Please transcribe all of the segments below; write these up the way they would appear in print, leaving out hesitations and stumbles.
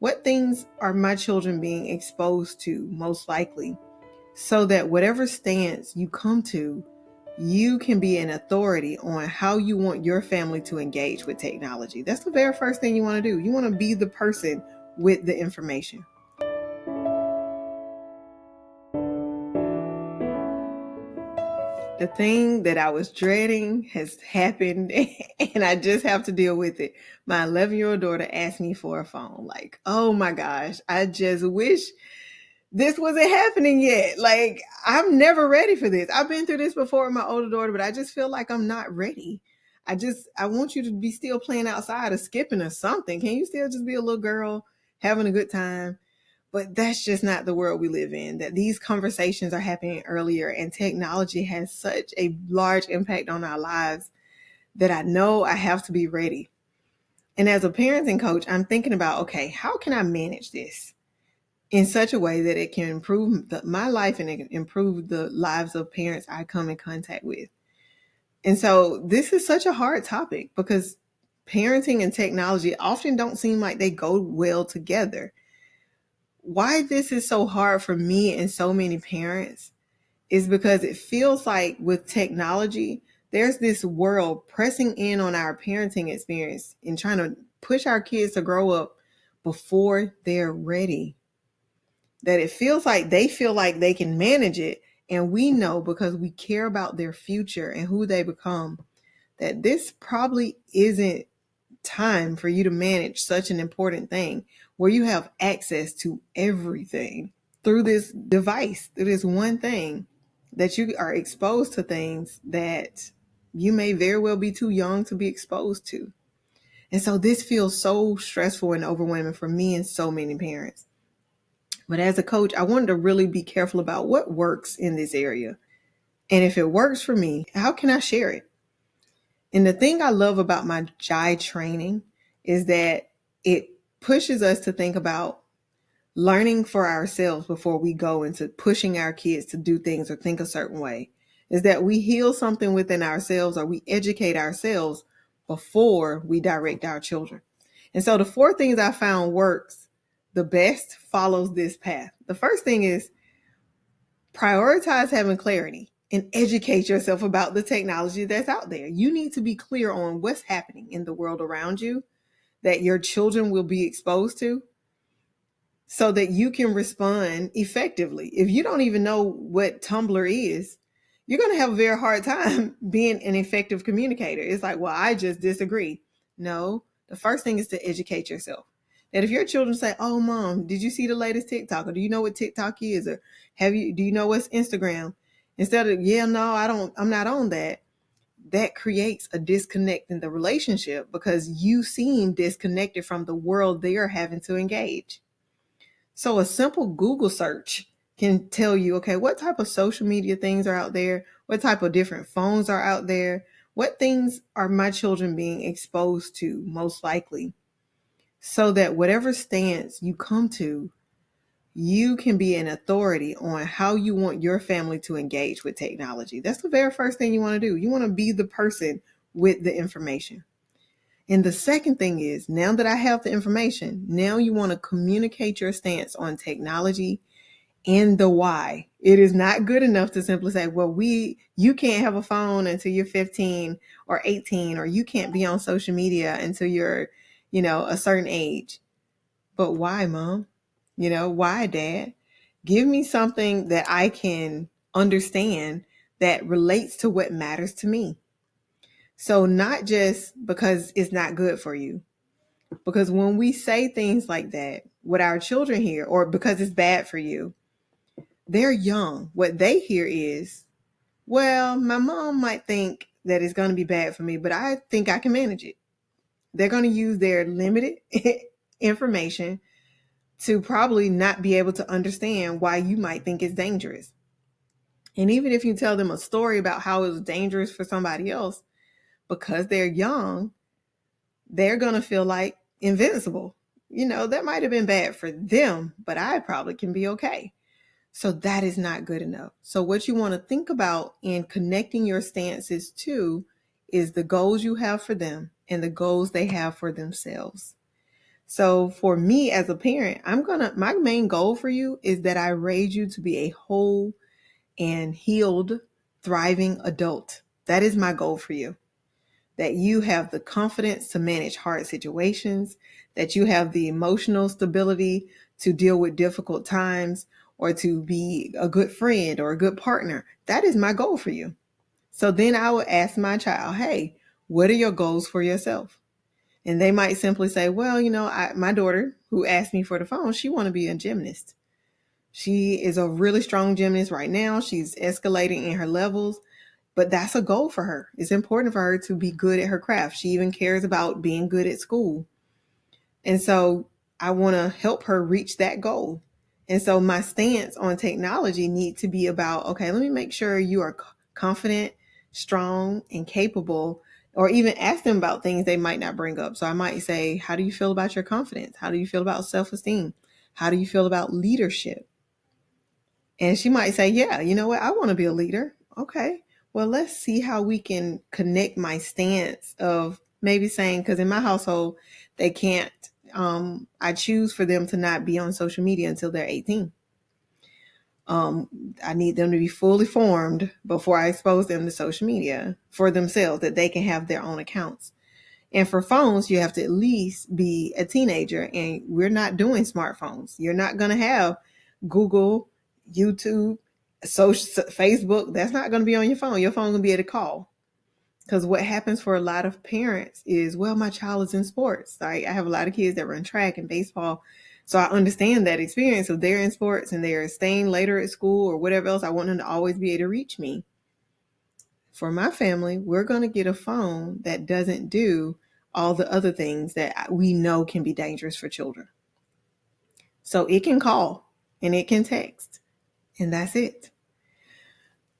What things are my children being exposed to most likely, so that whatever stance you come to, you can be an authority on how you want your family to engage with technology. That's the very first thing you want to do. You want to be the person with the information. The thing that I was dreading has happened and I just have to deal with it. My 11-year-old daughter asked me for a phone. Like, oh my gosh, I just wish this wasn't happening yet. Like, I'm never ready for this. I've been through this before with my older daughter, but I just feel like I'm not ready. I want you to be still playing outside or skipping or something. Can you still just be a little girl having a good time? But that's just not the world we live in, that these conversations are happening earlier, and technology has such a large impact on our lives that I know I have to be ready. And as a parenting coach, I'm thinking about, okay, how can I manage this in such a way that it can improve my life and it can improve the lives of parents I come in contact with? And so this is such a hard topic because parenting and technology often don't seem like they go well together. Why this is so hard for me and so many parents is because it feels like with technology, there's this world pressing in on our parenting experience and trying to push our kids to grow up before they're ready. That it feels like they feel like they can manage it. And we know, because we care about their future and who they become, that this probably isn't time for you to manage such an important thing where you have access to everything through this device, through this one thing, that you are exposed to things that you may very well be too young to be exposed to. And so this feels so stressful and overwhelming for me and so many parents. But as a coach, I wanted to really be careful about what works in this area. And if it works for me, how can I share it? And the thing I love about my JI training is that it pushes us to think about learning for ourselves before we go into pushing our kids to do things or think a certain way. Is that we heal something within ourselves or we educate ourselves before we direct our children. And so the 4 things I found works the best follows this path. The first thing is prioritize having clarity and educate yourself about the technology that's out there. You need to be clear on what's happening in the world around you that your children will be exposed to so that you can respond effectively. If you don't even know what Tumblr is, you're going to have a very hard time being an effective communicator. It's like, well, I just disagree. No, the first thing is to educate yourself. That if your children say, "Oh, mom, did you see the latest TikTok? Or do you know what TikTok is? Or do you know what's Instagram?" Instead of, "Yeah, no, I'm not on that." That creates a disconnect in the relationship because you seem disconnected from the world they are having to engage. So a simple Google search can tell you, okay, what type of social media things are out there? What type of different phones are out there? What things are my children being exposed to most likely? So that whatever stance you come to, you can be an authority on how you want your family to engage with technology. That's the very first thing you want to do. You want to be the person with the information. And the second thing is, now that I have the information, now you want to communicate your stance on technology and the why. It is not good enough to simply say, well, you can't have a phone until you're 15 or 18, or you can't be on social media until you're, a certain age. But why, mom? Why, dad? Give me something that I can understand that relates to what matters to me. So not just because it's not good for you, because when we say things like that, what our children hear, or because it's bad for you, they're young. What they hear is, well, my mom might think that it's going to be bad for me, but I think I can manage it. They're going to use their limited information to probably not be able to understand why you might think it's dangerous. And even if you tell them a story about how it was dangerous for somebody else, because they're young, they're going to feel like invincible. That might have been bad for them, but I probably can be okay. So that is not good enough. So what you want to think about in connecting your stances to is the goals you have for them and the goals they have for themselves. So for me as a parent, my main goal for you is that I raise you to be a whole and healed, thriving adult. That is my goal for you. That you have the confidence to manage hard situations, that you have the emotional stability to deal with difficult times, or to be a good friend or a good partner. That is my goal for you. So then I would ask my child, hey, what are your goals for yourself? And they might simply say, well, my daughter who asked me for the phone, she want to be a gymnast. She is a really strong gymnast right now. She's escalating in her levels, but that's a goal for her. It's important for her to be good at her craft. She even cares about being good at school. And so I want to help her reach that goal. And so my stance on technology needs to be about, okay, let me make sure you are confident, strong, and capable, or even ask them about things they might not bring up. So I might say, how do you feel about your confidence? How do you feel about self-esteem? How do you feel about leadership? And she might say, yeah, you know what? I want to be a leader. Okay. Well, let's see how we can connect my stance of maybe saying, because in my household, they can't, I choose for them to not be on social media until they're 18. I need them to be fully formed before I expose them to social media for themselves, that they can have their own accounts. And for phones, you have to at least be a teenager, and we're not doing smartphones. You're not going to have Google, YouTube, social, Facebook. That's not going to be on your phone. Your phone going to be at a call. Because what happens for a lot of parents is, well, my child is in sports. I have a lot of kids that run track and baseball. So I understand that experience of they're in sports and they're staying later at school or whatever else. I want them to always be able to reach me. For my family, we're going to get a phone that doesn't do all the other things that we know can be dangerous for children. So it can call and it can text, and that's it.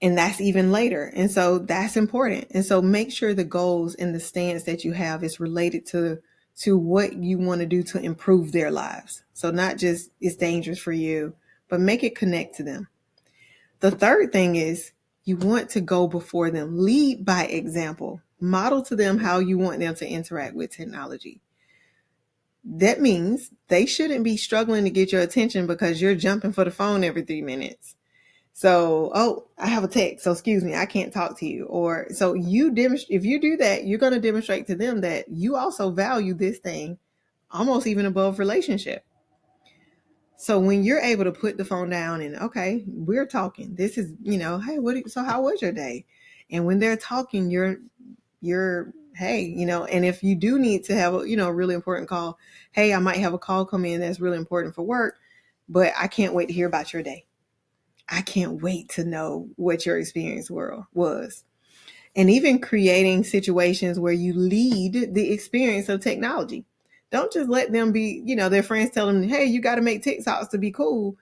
And that's even later. And so that's important. And so make sure the goals and the stance that you have is related to what you want to do to improve their lives. So not just it's dangerous for you, but make it connect to them. The third thing is you want to go before them. Lead by example. Model to them how you want them to interact with technology. That means they shouldn't be struggling to get your attention because you're jumping for the phone every 3 minutes. So, oh, I have a text. So excuse me, I can't talk to you. Or so if you do that, you're going to demonstrate to them that you also value this thing almost even above relationship. So when you're able to put the phone down and, okay, we're talking, this is, hey, so how was your day? And when they're talking, hey, and if you do need to have a really important call, hey, I might have a call come in that's really important for work, but I can't wait to hear about your day. I can't wait to know what your experience was. And even creating situations where you lead the experience of technology. Don't just let them be, their friends tell them, hey, you got to make TikToks to be cool.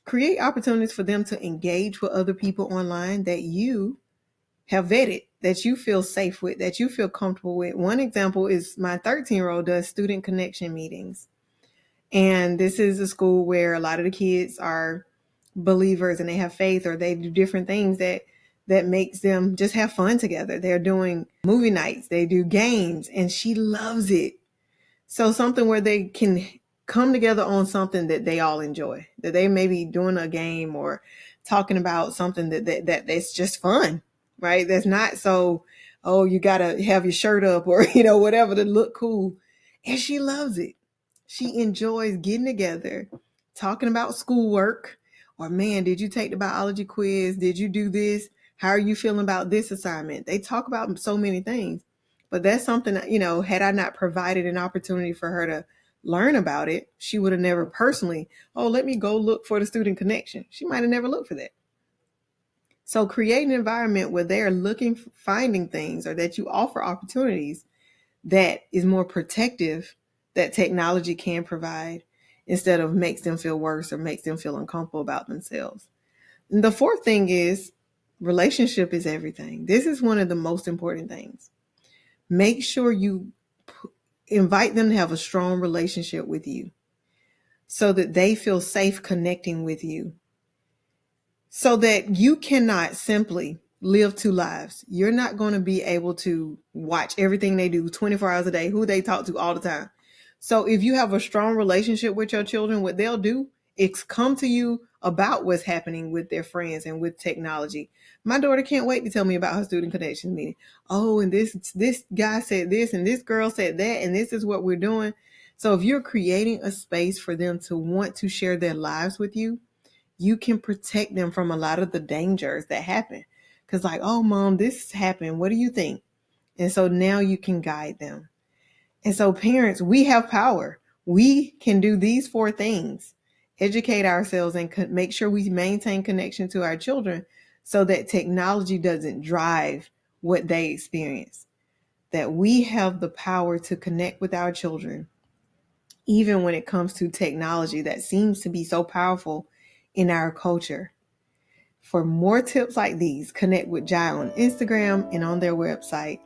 Create opportunities for them to engage with other people online that you have vetted, that you feel safe with, that you feel comfortable with. One example is my 13-year-old does student connection meetings. And this is a school where a lot of the kids are believers and they have faith, or they do different things that makes them just have fun together. They're doing movie nights, they do games, and she loves it. So something where they can come together on something that they all enjoy, that they may be doing a game or talking about something that's just fun, right? That's not so, oh, you got to have your shirt up or, whatever to look cool. And she loves it. She enjoys getting together, talking about schoolwork, or man, did you take the biology quiz? Did you do this? How are you feeling about this assignment? They talk about so many things. But that's something that, had I not provided an opportunity for her to learn about it, she would have never personally, oh, let me go look for the student connection. She might have never looked for that. So create an environment where they're finding things, or that you offer opportunities that is more protective, that technology can provide, instead of makes them feel worse or makes them feel uncomfortable about themselves. And the fourth thing is relationship is everything. This is one of the most important things. Make sure you invite them to have a strong relationship with you so that they feel safe connecting with you, so that you cannot simply live two lives. You're not going to be able to watch everything they do 24 hours a day, who they talk to all the time. So if you have a strong relationship with your children, what they'll do is come to you about what's happening with their friends and with technology. My daughter can't wait to tell me about her student connection meeting. Oh, and this guy said this, and this girl said that, and this is what we're doing. So if you're creating a space for them to want to share their lives with you, you can protect them from a lot of the dangers that happen. Because like, oh, mom, this happened. What do you think? And so now you can guide them. And so parents, we have power. We can do these four things: educate ourselves and make sure we maintain connection to our children so that technology doesn't drive what they experience. That we have the power to connect with our children, even when it comes to technology that seems to be so powerful in our culture. For more tips like these, connect with Jai on Instagram and on their website,